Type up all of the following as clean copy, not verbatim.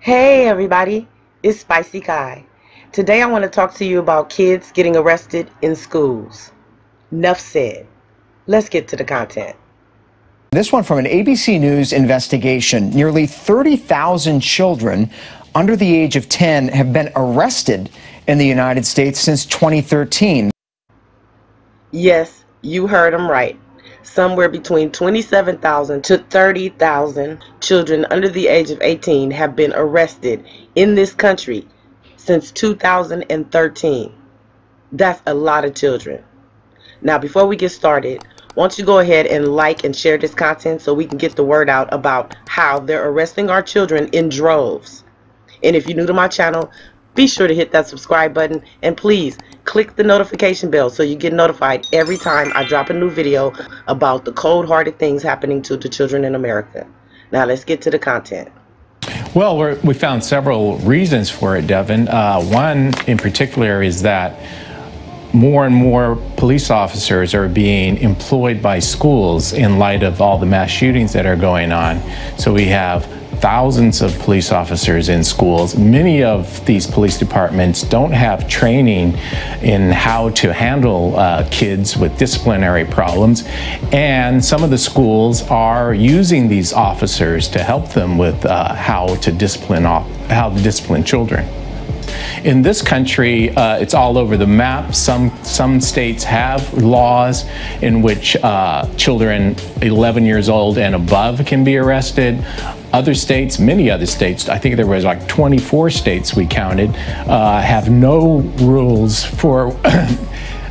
Hey everybody, it's Spicy Kai. Today I want to talk to you about kids getting arrested in schools. Enough said. Let's get to the content. This one from an ABC News investigation. Nearly 30,000 children under the age of 10 have been arrested in the United States since 2013. Yes, you heard them right. Somewhere between 27,000 to 30,000 children under the age of 18 have been arrested in this country since 2013. That's a lot of children. Now, before we get started, why don't you go ahead and like and share this content so we can get the word out about how they're arresting our children in droves. And if you're new to my channel, be sure to hit that subscribe button and please click the notification bell so you get notified every time I drop a new video about the cold-hearted things happening to the children in America. Now let's get to the content. Well, we found several reasons for it, Devin. One in particular is that more and more police officers are being employed by schools in light of all the mass shootings that are going on. So we have thousands of police officers in schools. Many of these police departments don't have training in how to handle kids with disciplinary problems, and some of the schools are using these officers to help them with how to discipline children. In this country, it's all over the map. Some states have laws in which children 11 years old and above can be arrested. Other states, many other states, I think there was like 24 states we counted, have no rules for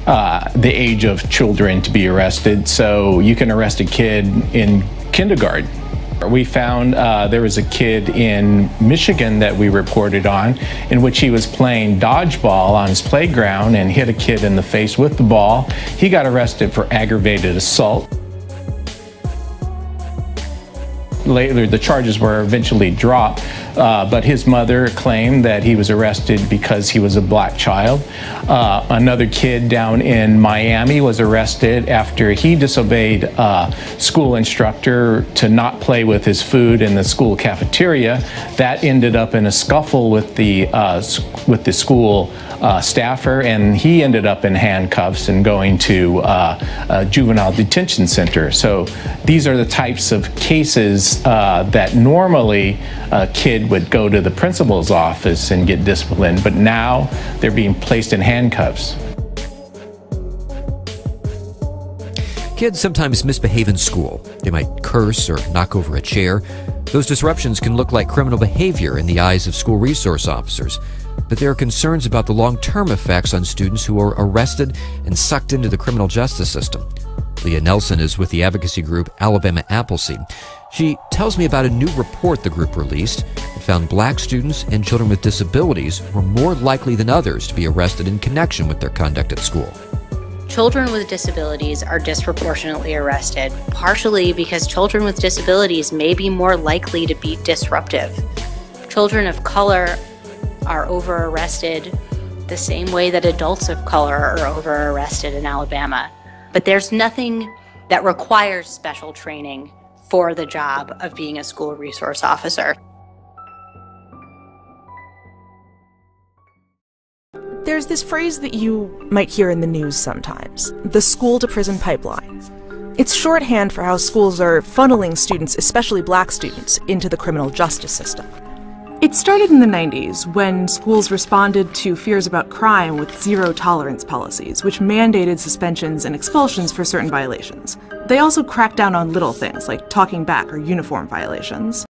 the age of children to be arrested. So you can arrest a kid in kindergarten. We found there was a kid in Michigan that we reported on in which he was playing dodgeball on his playground and hit a kid in the face with the ball. He got arrested for aggravated assault. Later, the charges were eventually dropped, but his mother claimed that he was arrested because he was a black child. Another kid down in Miami was arrested after he disobeyed a school instructor to not play with his food in the school cafeteria. That ended up in a scuffle with the school staffer, and he ended up in handcuffs and going to a juvenile detention center. So these are the types of cases that normally a kid would go to the principal's office and get disciplined, but now they're being placed in handcuffs. Kids sometimes misbehave in school. They might curse or knock over a chair. Those disruptions can look like criminal behavior in the eyes of school resource officers. But there are concerns about the long-term effects on students who are arrested and sucked into the criminal justice system. Leah Nelson is with the advocacy group Alabama Appleseed. She tells me about a new report the group released that found black students and children with disabilities were more likely than others to be arrested in connection with their conduct at school. Children with disabilities are disproportionately arrested, partially because children with disabilities may be more likely to be disruptive. Children of color are over-arrested the same way that adults of color are over-arrested in Alabama. But there's nothing that requires special training for the job of being a school resource officer. There's this phrase that you might hear in the news sometimes, the school-to-prison pipeline. It's shorthand for how schools are funneling students, especially black students, into the criminal justice system. It started in the 90s when schools responded to fears about crime with zero-tolerance policies, which mandated suspensions and expulsions for certain violations. They also cracked down on little things like talking back or uniform violations.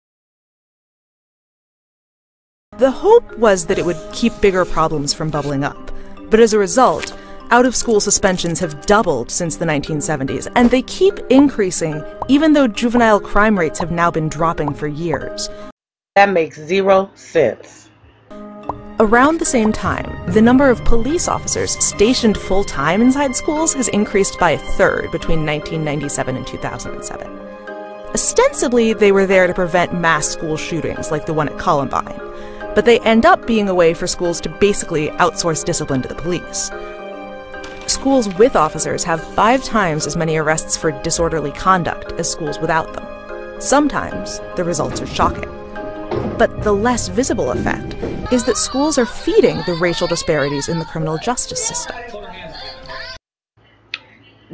The hope was that it would keep bigger problems from bubbling up, but as a result, out-of-school suspensions have doubled since the 1970s, and they keep increasing even though juvenile crime rates have now been dropping for years. That makes zero sense. Around the same time, the number of police officers stationed full-time inside schools has increased by a third between 1997 and 2007. Ostensibly, they were there to prevent mass school shootings like the one at Columbine, but they end up being a way for schools to basically outsource discipline to the police. Schools with officers have 5 times as many arrests for disorderly conduct as schools without them. Sometimes, the results are shocking. But the less visible effect is that schools are feeding the racial disparities in the criminal justice system.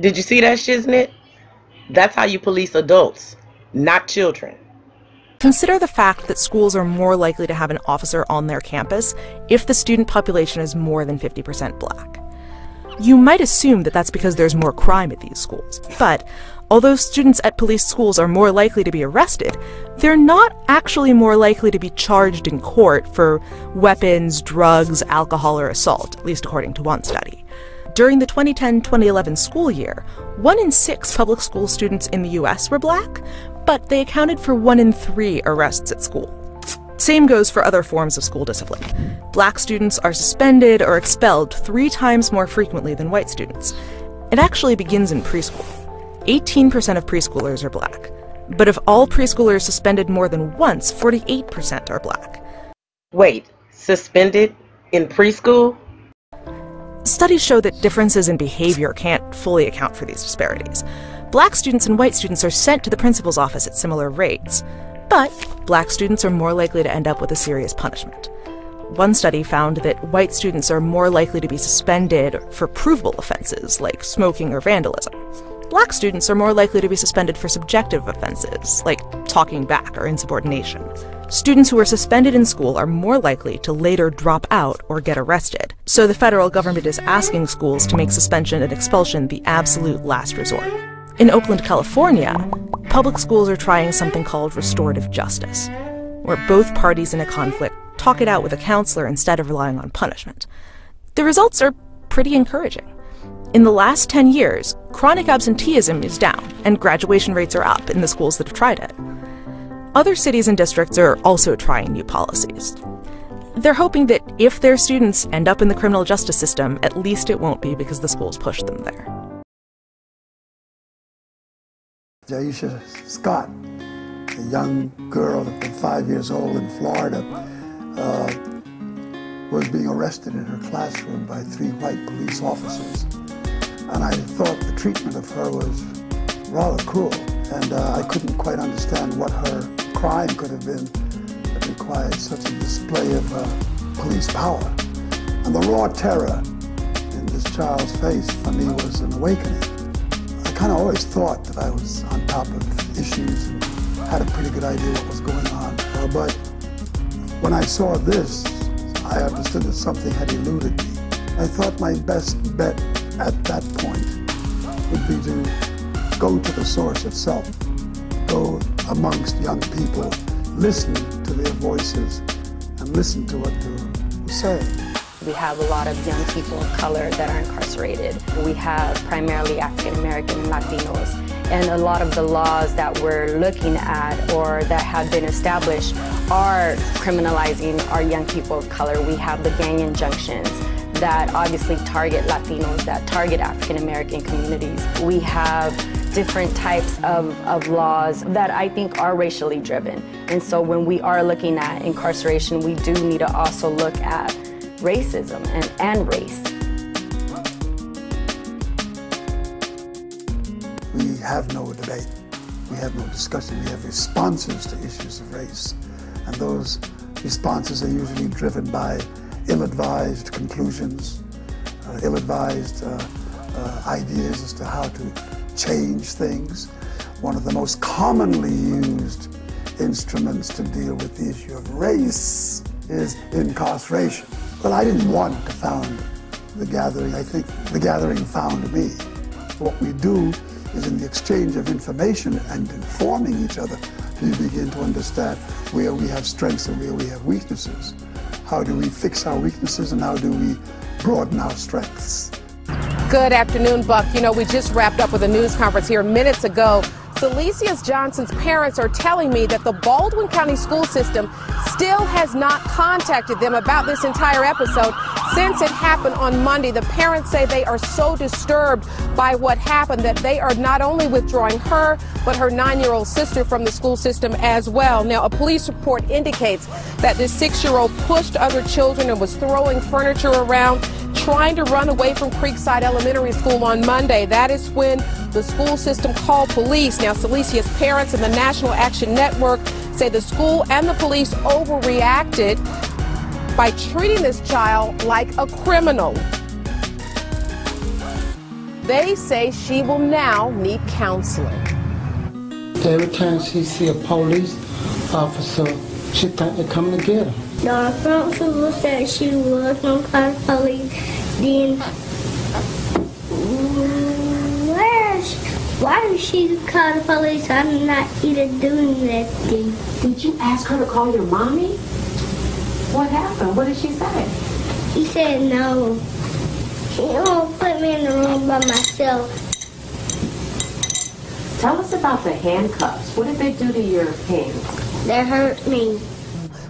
Did you see that, Shiznit? That's how you police adults, not children. Consider the fact that schools are more likely to have an officer on their campus if the student population is more than 50% black. You might assume that that's because there's more crime at these schools, but although students at police schools are more likely to be arrested, they're not actually more likely to be charged in court for weapons, drugs, alcohol, or assault, at least according to one study. During the 2010-2011 school year, 1 in 6 public school students in the US were black, but they accounted for 1 in 3 arrests at school. Same goes for other forms of school discipline. Black students are suspended or expelled 3 times more frequently than white students. It actually begins in preschool. 18% of preschoolers are black. But if all preschoolers suspended more than once, 48% are black. Wait, suspended in preschool? Studies show that differences in behavior can't fully account for these disparities. Black students and white students are sent to the principal's office at similar rates, but black students are more likely to end up with a serious punishment. One study found that white students are more likely to be suspended for provable offenses like smoking or vandalism. Black students are more likely to be suspended for subjective offenses like talking back or insubordination. Students who are suspended in school are more likely to later drop out or get arrested, so the federal government is asking schools to make suspension and expulsion the absolute last resort. In Oakland, California, public schools are trying something called restorative justice, where both parties in a conflict talk it out with a counselor instead of relying on punishment. The results are pretty encouraging. In the last 10 years, chronic absenteeism is down, and graduation rates are up in the schools that have tried it. Other cities and districts are also trying new policies. They're hoping that if their students end up in the criminal justice system, at least it won't be because the schools pushed them there. Jaisha Scott, a young girl at 5 years old in Florida, was being arrested in her classroom by 3 white police officers. And I thought the treatment of her was rather cruel, and I couldn't quite understand what her crime could have been that required such a display of police power. And the raw terror in this child's face for me was an awakening. I kind of always thought that I was on top of issues and had a pretty good idea what was going on. But when I saw this, I understood that something had eluded me. I thought my best bet at that point would be to go to the source itself, go amongst young people, listen to their voices, and listen to what they're saying. We have a lot of young people of color that are incarcerated. We have primarily African American and Latinos. And a lot of the laws that we're looking at or that have been established are criminalizing our young people of color. We have the gang injunctions that obviously target Latinos, that target African American communities. We have different types of laws that I think are racially driven. And so when we are looking at incarceration, we do need to also look at racism and race. We have no debate, we have no discussion, we have responses to issues of race. And those responses are usually driven by ill-advised conclusions, ill-advised ideas as to how to change things. One of the most commonly used instruments to deal with the issue of race is incarceration. But I didn't want to found the gathering. I think the gathering found me. What we do is in the exchange of information and informing each other, we begin to understand where we have strengths and where we have weaknesses. How do we fix our weaknesses and how do we broaden our strengths? Good afternoon, Buck. You know, we just wrapped up with a news conference here minutes ago. Celicius Johnson's parents are telling me that the Baldwin County school system still has not contacted them about this entire episode since it happened on Monday. The parents say they are so disturbed by what happened that they are not only withdrawing her, but her 9-year-old sister from the school system as well. Now, a police report indicates that this 6-year-old pushed other children and was throwing furniture around. trying to run away from Creekside Elementary School on Monday. That is when the school system called police. Now, Silesia's parents and the National Action Network say the school and the police overreacted by treating this child like a criminal. They say she will now need counseling. Every time she see a police officer, she think they're coming to get her. The principal said she was going to call the police. Then, why did she call the police? I'm not even doing that thing. Did you ask her to call your mommy? What happened? What did she say? She said no. She won't put me in the room by myself. Tell us about the handcuffs. What did they do to your hands? They hurt me.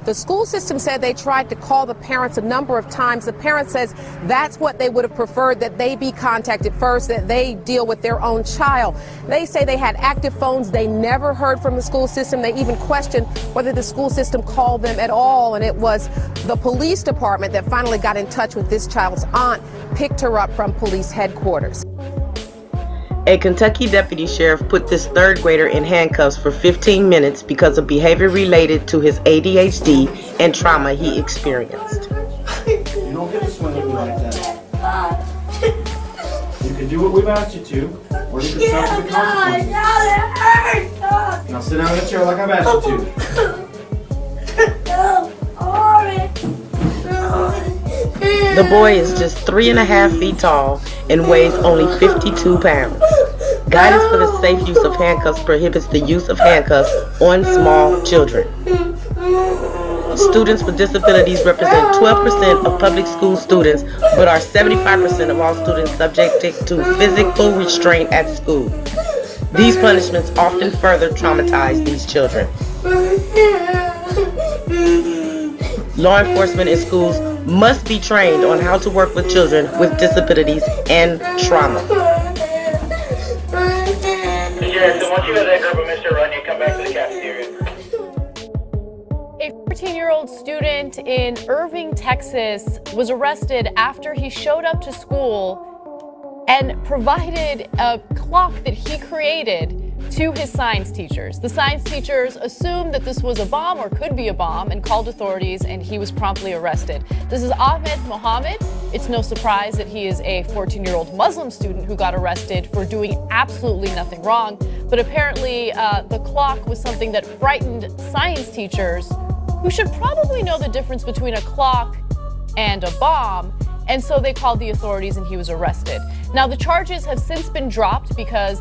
The school system said they tried to call the parents a number of times. The parent says that's what they would have preferred, that they be contacted first, that they deal with their own child. They say they had active phones. They never heard from the school system. They even questioned whether the school system called them at all. And it was the police department that finally got in touch with this child's aunt, picked her up from police headquarters. A Kentucky deputy sheriff put this third grader in handcuffs for 15 minutes because of behavior related to his ADHD and trauma he experienced. You don't get to swing at me like that. You can do what we've asked you to, or you can suffer the consequences. Now sit down in the chair like I've asked you to. The boy is just 3.5 feet tall and weighs only 52 pounds. Guidance for the safe use of handcuffs prohibits the use of handcuffs on small children. Students with disabilities represent 12% of public school students, but are 75% of all students subjected to physical restraint at school. These punishments often further traumatize these children. Law enforcement in schools must be trained on how to work with children with disabilities and trauma. So once you have that group of Mr. Run, you come back to the cafeteria. A 14-year-old student in Irving, Texas was arrested after he showed up to school and provided a clock that he created to his science teachers. The science teachers assumed that this was a bomb or could be a bomb and called authorities, and he was promptly arrested. This is Ahmed Mohammed. It's no surprise that he is a 14-year-old Muslim student who got arrested for doing absolutely nothing wrong. But apparently the clock was something that frightened science teachers who should probably know the difference between a clock and a bomb. And so they called the authorities and he was arrested. Now the charges have since been dropped because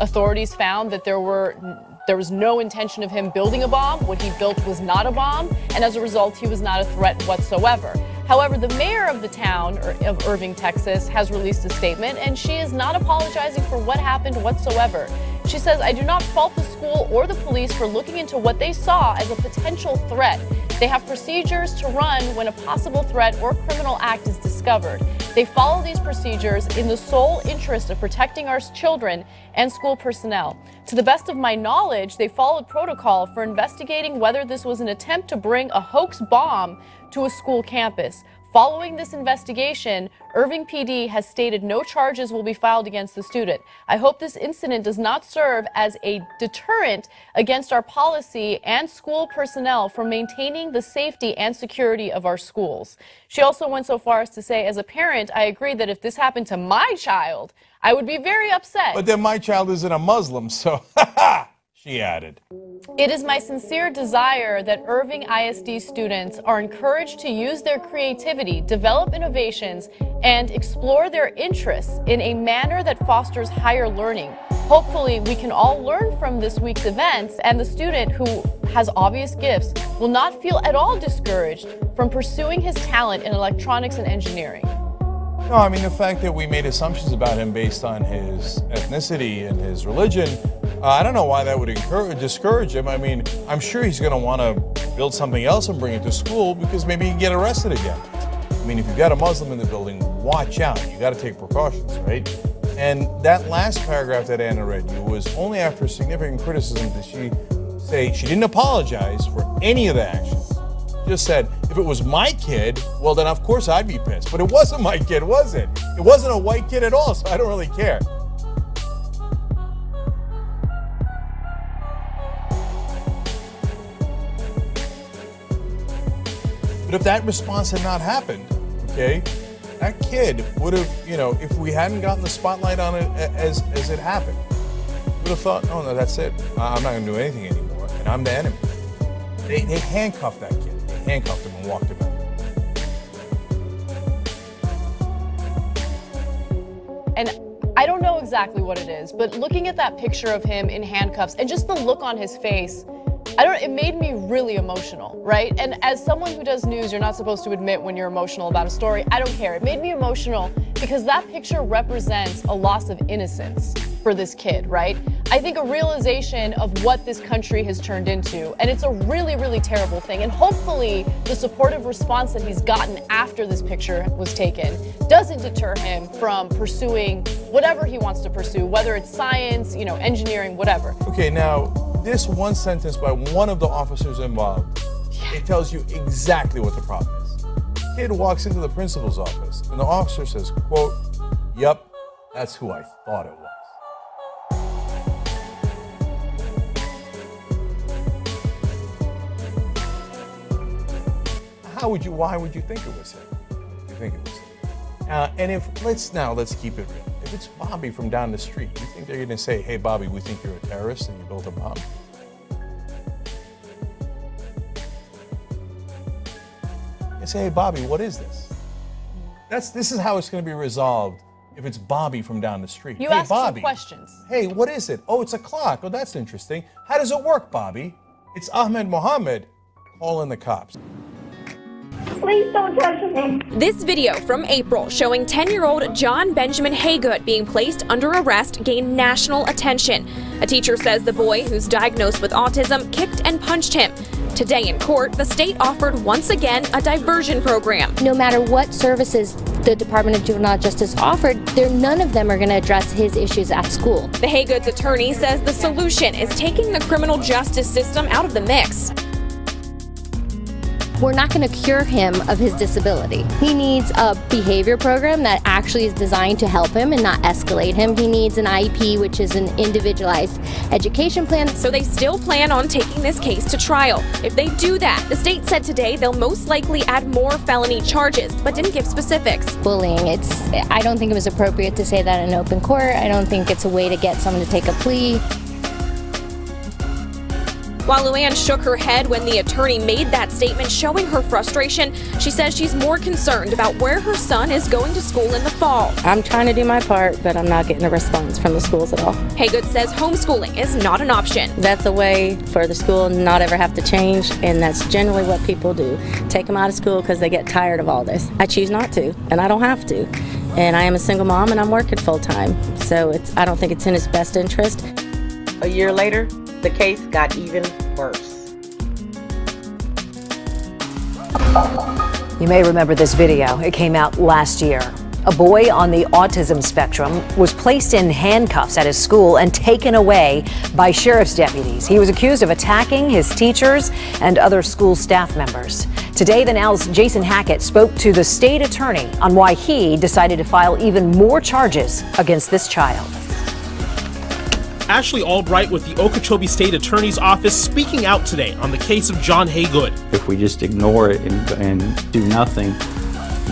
authorities found that there was no intention of him building a bomb. What he built was not a bomb, and as a result, he was not a threat whatsoever. However, the mayor of the town of Irving, Texas, has released a statement, and she is not apologizing for what happened whatsoever. She says, "I do not fault the school or the police for looking into what they saw as a potential threat. They have procedures to run when a possible threat or criminal act is discovered. They follow these procedures in the sole interest of protecting our children and school personnel. To the best of my knowledge, they followed protocol for investigating whether this was an attempt to bring a hoax bomb to a school campus. Following this investigation, Irving PD has stated no charges will be filed against the student. I hope this incident does not serve as a deterrent against our policy and school personnel from maintaining the safety and security of our schools." She also went so far as to say, "As a parent, I agree that if this happened to my child, I would be very upset." But then my child isn't a Muslim, so she added. "It is my sincere desire that Irving ISD students are encouraged to use their creativity, develop innovations, and explore their interests in a manner that fosters higher learning. Hopefully, we can all learn from this week's events, and the student who has obvious gifts will not feel at all discouraged from pursuing his talent in electronics and engineering." No, I mean, the fact that we made assumptions about him based on his ethnicity and his religion, I don't know why that would discourage him. I mean, I'm sure he's going to want to build something else and bring it to school because maybe he can get arrested again. I mean, if you've got a Muslim in the building, watch out. You got to take precautions, right? And that last paragraph that Anna read you was only after significant criticism did she say she didn't apologize for any of the actions. She just said, If it was my kid, well, then of course I'd be pissed. But it wasn't my kid, was it? It wasn't a white kid at all, so I don't really care. But if that response had not happened, okay, that kid would have, if we hadn't gotten the spotlight on it as it happened, would have thought, oh no, that's it. I'm not going to do anything anymore, and I'm the enemy. They handcuffed that kid. They handcuffed him and walked him out. And I don't know exactly what it is, but looking at that picture of him in handcuffs and just the look on his face, it made me really emotional, right? And as someone who does news, you're not supposed to admit when you're emotional about a story. I don't care. It made me emotional because that picture represents a loss of innocence for this kid, right? I think a realization of what this country has turned into, and it's a really, really terrible thing. And hopefully the supportive response that he's gotten after this picture was taken doesn't deter him from pursuing whatever he wants to pursue, whether it's science, engineering, whatever. Okay, now, this one sentence by one of the officers involved, it tells you exactly what the problem is. Kid walks into the principal's office, and the officer says, quote, "Yep, that's who I thought it was." Why would you think it was him? You think it was him? And let's keep it real. If it's Bobby from down the street, you think they're going to say, "Hey, Bobby, we think you're a terrorist and you built a bomb"? They say, "Hey, Bobby, what is this?" This is how it's going to be resolved if it's Bobby from down the street. You "Hey, ask Bobby, some questions. Hey, what is it? Oh, it's a clock. Oh, that's interesting. How does it work, Bobby? It's Ahmed Mohammed. Call in the cops." Please don't touch me. This video from April showing 10-year-old John Benjamin Haygood being placed under arrest gained national attention. A teacher says the boy, who's diagnosed with autism, kicked and punched him. Today in court, the state offered once again a diversion program. No matter what services the Department of Juvenile Justice offered, none of them are going to address his issues at school. The Haygood's attorney says the solution is taking the criminal justice system out of the mix. We're not going to cure him of his disability. He needs a behavior program that actually is designed to help him and not escalate him. He needs an IEP, which is an individualized education plan. So they still plan on taking this case to trial. If they do that, the state said today they'll most likely add more felony charges, but didn't give specifics. Bullying, I don't think it was appropriate to say that in open court. I don't think it's a way to get someone to take a plea. While Luann shook her head when the attorney made that statement showing her frustration, she says she's more concerned about where her son is going to school in the fall. I'm trying to do my part, but I'm not getting a response from the schools at all. Haygood says homeschooling is not an option. That's a way for the school not ever have to change, and that's generally what people do. Take them out of school because they get tired of all this. I choose not to, and I don't have to. And I am a single mom, and I'm working full-time, so I don't think it's in his best interest. A year later, the case got even worse. You may remember this video. It came out last year. A boy on the autism spectrum was placed in handcuffs at his school and taken away by sheriff's deputies. He was accused of attacking his teachers and other school staff members. Today, the Now's Jason Hackett spoke to the state attorney on why he decided to file even more charges against this child. Ashley Albright with the Okeechobee State Attorney's Office speaking out today on the case of John Haygood. If we just ignore it and do nothing,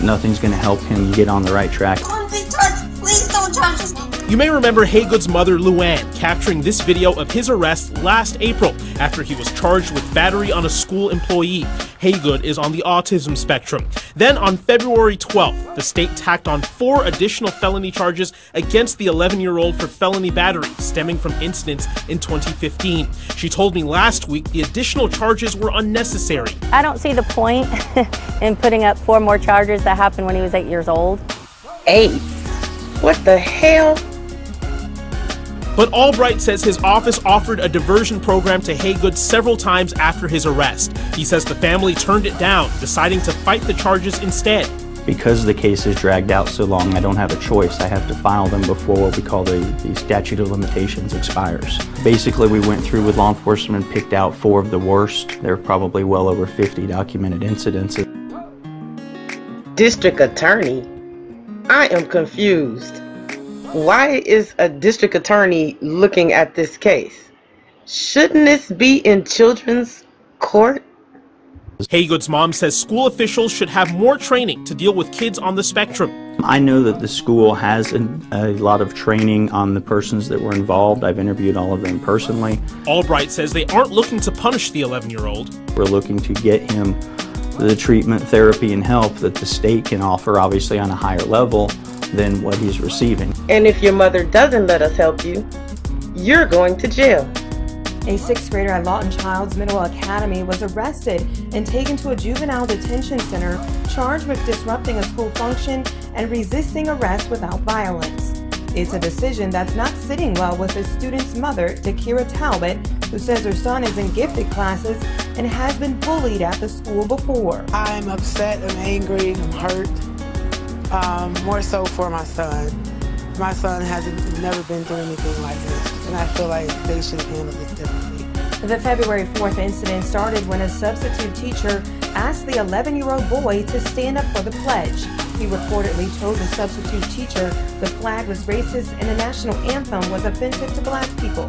nothing's going to help him get on the right track. Please don't touch me. You may remember Haygood's mother, Luann, capturing this video of his arrest last April after he was charged with battery on a school employee. Haygood is on the autism spectrum. Then on February 12th, the state tacked on 4 additional felony charges against the 11-year-old for felony battery stemming from incidents in 2015. She told me last week the additional charges were unnecessary. I don't see the point in putting up 4 more charges that happened when he was 8 years old. 8? What the hell? But Albright says his office offered a diversion program to Haygood several times after his arrest. He says the family turned it down, deciding to fight the charges instead. Because the case is dragged out so long, I don't have a choice. I have to file them before what we call the statute of limitations expires. Basically, we went through with law enforcement and picked out 4 of the worst. There are probably well over 50 documented incidents. District attorney? I am confused. Why is a district attorney looking at this case? Shouldn't this be in children's court? Haygood's mom says school officials should have more training to deal with kids on the spectrum. I know that the school has a lot of training on the persons that were involved. I've interviewed all of them personally. Albright says they aren't looking to punish the 11-year-old. We're looking to get him the treatment, therapy, and help that the state can offer, obviously on a higher level than what he's receiving. And if your mother doesn't let us help you, you're going to jail. A 6th grader at Lawton Child's Middle Academy was arrested and taken to a juvenile detention center, charged with disrupting a school function and resisting arrest without violence. It's a decision that's not sitting well with the student's mother, Dakira Talbot, who says her son is in gifted classes and has been bullied at the school before. I'm upset, I'm angry, I'm hurt, more so for my son. My son hasn't never been through anything like this, and I feel like they should handle this differently. The February 4th incident started when a substitute teacher asked the 11-year-old boy to stand up for the pledge. He reportedly told the substitute teacher the flag was racist and the national anthem was offensive to black people.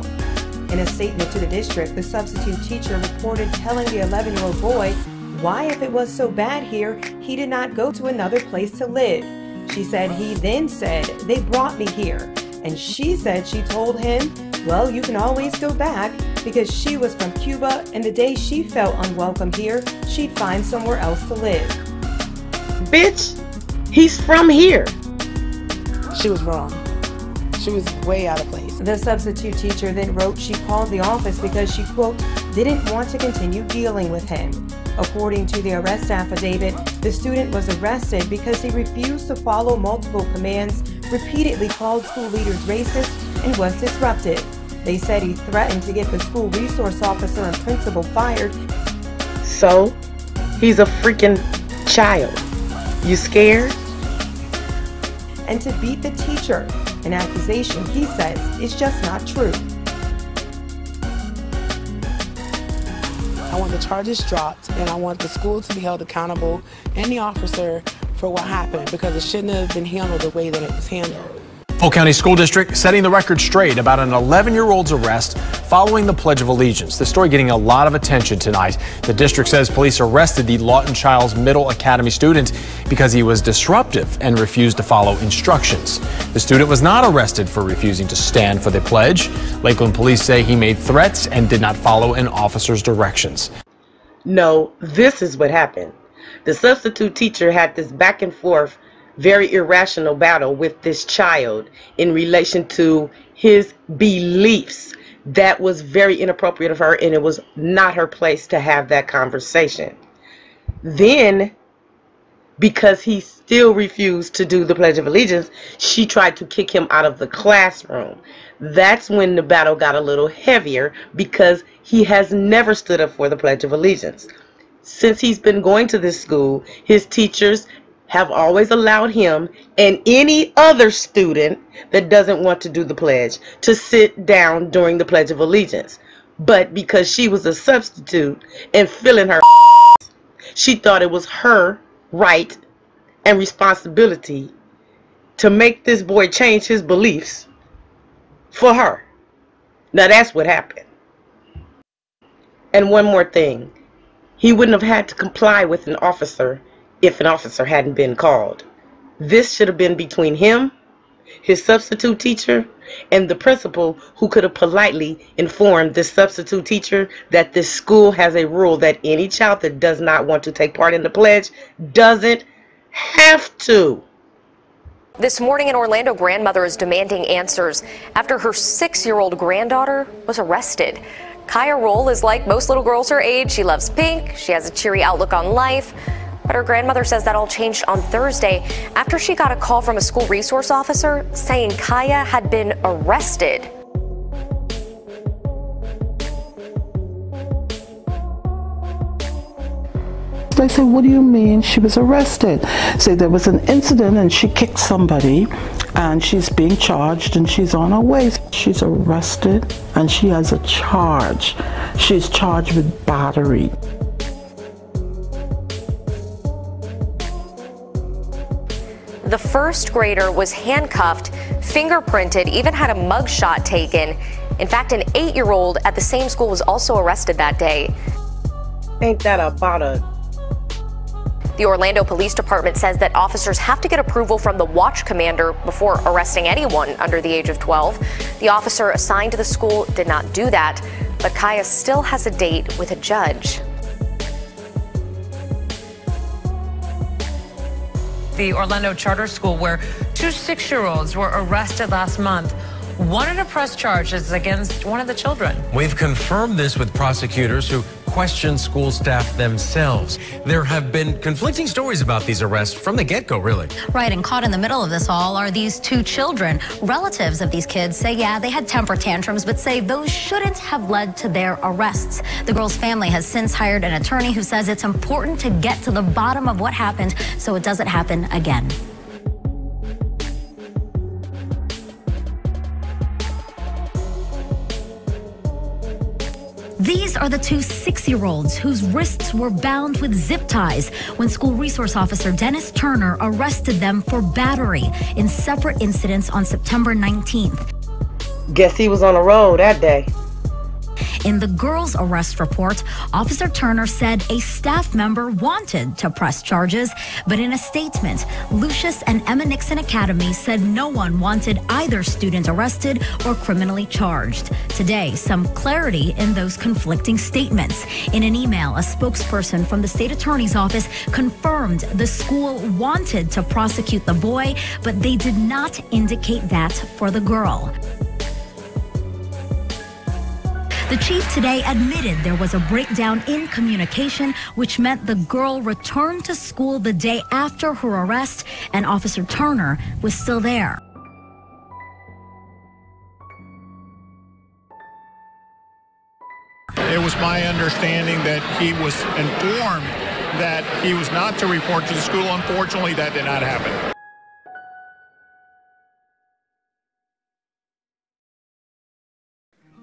In a statement to the district, the substitute teacher reported telling the 11-year-old boy why, if it was so bad here, he did not go to another place to live. She said he then said, "They brought me here." And she said she told him, well, you can always go back, because she was from Cuba and the day she felt unwelcome here, she'd find somewhere else to live. Bitch, he's from here. She was wrong. She was way out of place. The substitute teacher then wrote she called the office because she, quote, didn't want to continue dealing with him. According to the arrest affidavit, the student was arrested because he refused to follow multiple commands, repeatedly called school leaders racist, and was disruptive. They said he threatened to get the school resource officer and principal fired. So, he's a freaking child. You scared? And to beat the teacher, an accusation he says is just not true. I want the charges dropped, and I want the school to be held accountable and the officer for what happened, because it shouldn't have been handled the way that it was handled. Polk County School District setting the record straight about an 11-year-old's arrest following the Pledge of Allegiance. The story getting a lot of attention tonight. The district says police arrested the Lawton Child's Middle Academy student because he was disruptive and refused to follow instructions. The student was not arrested for refusing to stand for the pledge. Lakeland police say he made threats and did not follow an officer's directions. No, this is what happened. The substitute teacher had this back and forth, very irrational battle with this child in relation to his beliefs. That was very inappropriate of her, and it was not her place to have that conversation. Then, because he still refused to do the Pledge of Allegiance, she tried to kick him out of the classroom. That's when the battle got a little heavier, because he has never stood up for the Pledge of Allegiance. Since he's been going to this school, his teachers have always allowed him and any other student that doesn't want to do the pledge to sit down during the Pledge of Allegiance. But because she was a substitute and filling her, she thought it was her right and responsibility to make this boy change his beliefs for her. Now that's what happened. And one more thing, he wouldn't have had to comply with an officer if an officer hadn't been called. This should have been between him, his substitute teacher, and the principal, who could have politely informed this substitute teacher that this school has a rule that any child that does not want to take part in the pledge doesn't have to. This morning, an Orlando grandmother is demanding answers after her 6-year-old granddaughter was arrested. Kaya Roll is like most little girls her age. She loves pink. She has a cheery outlook on life. But her grandmother says that all changed on Thursday after she got a call from a school resource officer saying Kaya had been arrested. arrested? I said, what do you mean she was arrested? Say there was an incident and she kicked somebody and she's being charged and she's on her way. She's arrested and she has a charge. She's charged with battery. The first grader was handcuffed, fingerprinted, even had a mugshot taken. In fact, an 8-year-old at the same school was also arrested that day. Ain't that about a... The Orlando Police Department says that officers have to get approval from the watch commander before arresting anyone under the age of 12. The officer assigned to the school did not do that, but Kaya still has a date with a judge. The Orlando Charter School, where 2 6-year-olds were arrested last month, wanted to press charges against one of the children. We've confirmed this with prosecutors who questioned school staff themselves. There have been conflicting stories about these arrests from the get-go, really. Right, and caught in the middle of this all are these 2 children. Relatives of these kids say, yeah, they had temper tantrums, but say those shouldn't have led to their arrests. The girl's family has since hired an attorney who says it's important to get to the bottom of what happened so it doesn't happen again. These are the 2 6-year-olds whose wrists were bound with zip ties when school resource officer Dennis Turner arrested them for battery in separate incidents on September 19th. Guess he was on the road that day. In the girls' arrest report, Officer Turner said a staff member wanted to press charges, but in a statement, Lucius and Emma Nixon Academy said no one wanted either student arrested or criminally charged. Today, some clarity in those conflicting statements. In an email, a spokesperson from the state attorney's office confirmed the school wanted to prosecute the boy, but they did not indicate that for the girl. The chief today admitted there was a breakdown in communication, which meant the girl returned to school the day after her arrest, and Officer Turner was still there. It was my understanding that he was informed that he was not to report to the school. Unfortunately, that did not happen.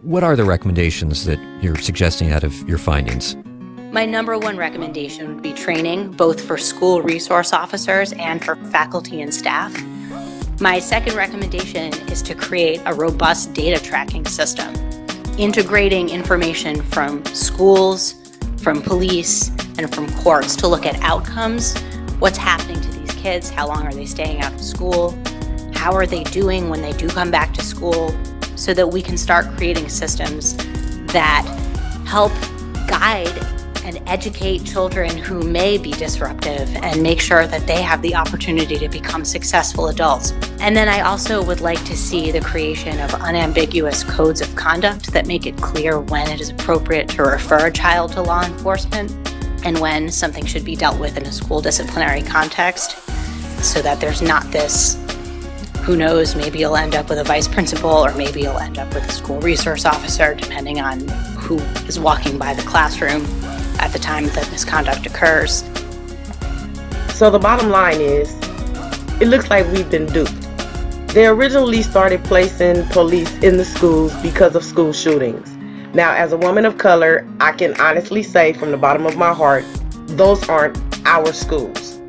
What are the recommendations that you're suggesting out of your findings? My number 1 recommendation would be training, both for school resource officers and for faculty and staff. My second recommendation is to create a robust data tracking system, integrating information from schools, from police, and from courts to look at outcomes, what's happening to these kids, how long are they staying out of school, how are they doing when they do come back to school, so that we can start creating systems that help guide and educate children who may be disruptive and make sure that they have the opportunity to become successful adults. And then I also would like to see the creation of unambiguous codes of conduct that make it clear when it is appropriate to refer a child to law enforcement and when something should be dealt with in a school disciplinary context, so that there's not this, who knows, maybe you'll end up with a vice principal or maybe you'll end up with a school resource officer, depending on who is walking by the classroom at the time that misconduct occurs. So the bottom line is, it looks like we've been duped. They originally started placing police in the schools because of school shootings. Now, as a woman of color, I can honestly say from the bottom of my heart, those aren't our schools.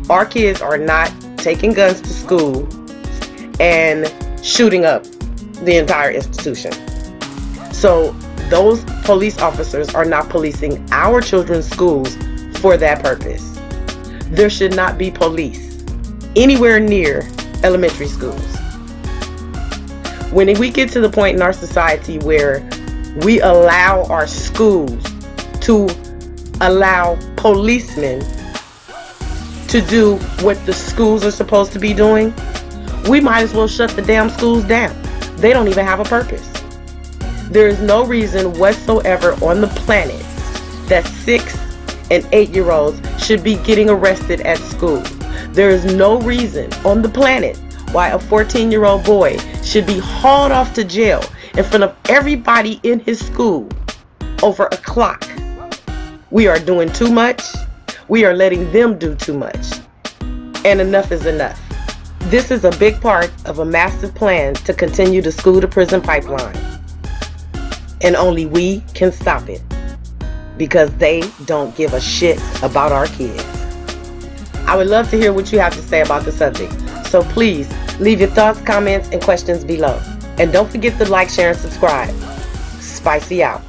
Our kids are not taking guns to school and shooting up the entire institution. So those police officers are not policing our children's schools for that purpose. There should not be police anywhere near elementary schools. When we get to the point in our society where we allow our schools to allow policemen to do what the schools are supposed to be doing, we might as well shut the damn schools down. They don't even have a purpose. There is no reason whatsoever on the planet that 6 and 8-year-olds should be getting arrested at school. There is no reason on the planet why a 14-year-old boy should be hauled off to jail in front of everybody in his school over a clock. We are doing too much. We are letting them do too much. And enough is enough. This is a big part of a massive plan to continue the school-to-prison pipeline. And only we can stop it. Because they don't give a shit about our kids. I would love to hear what you have to say about the subject. So please, leave your thoughts, comments, and questions below. And don't forget to like, share, and subscribe. Spicey out.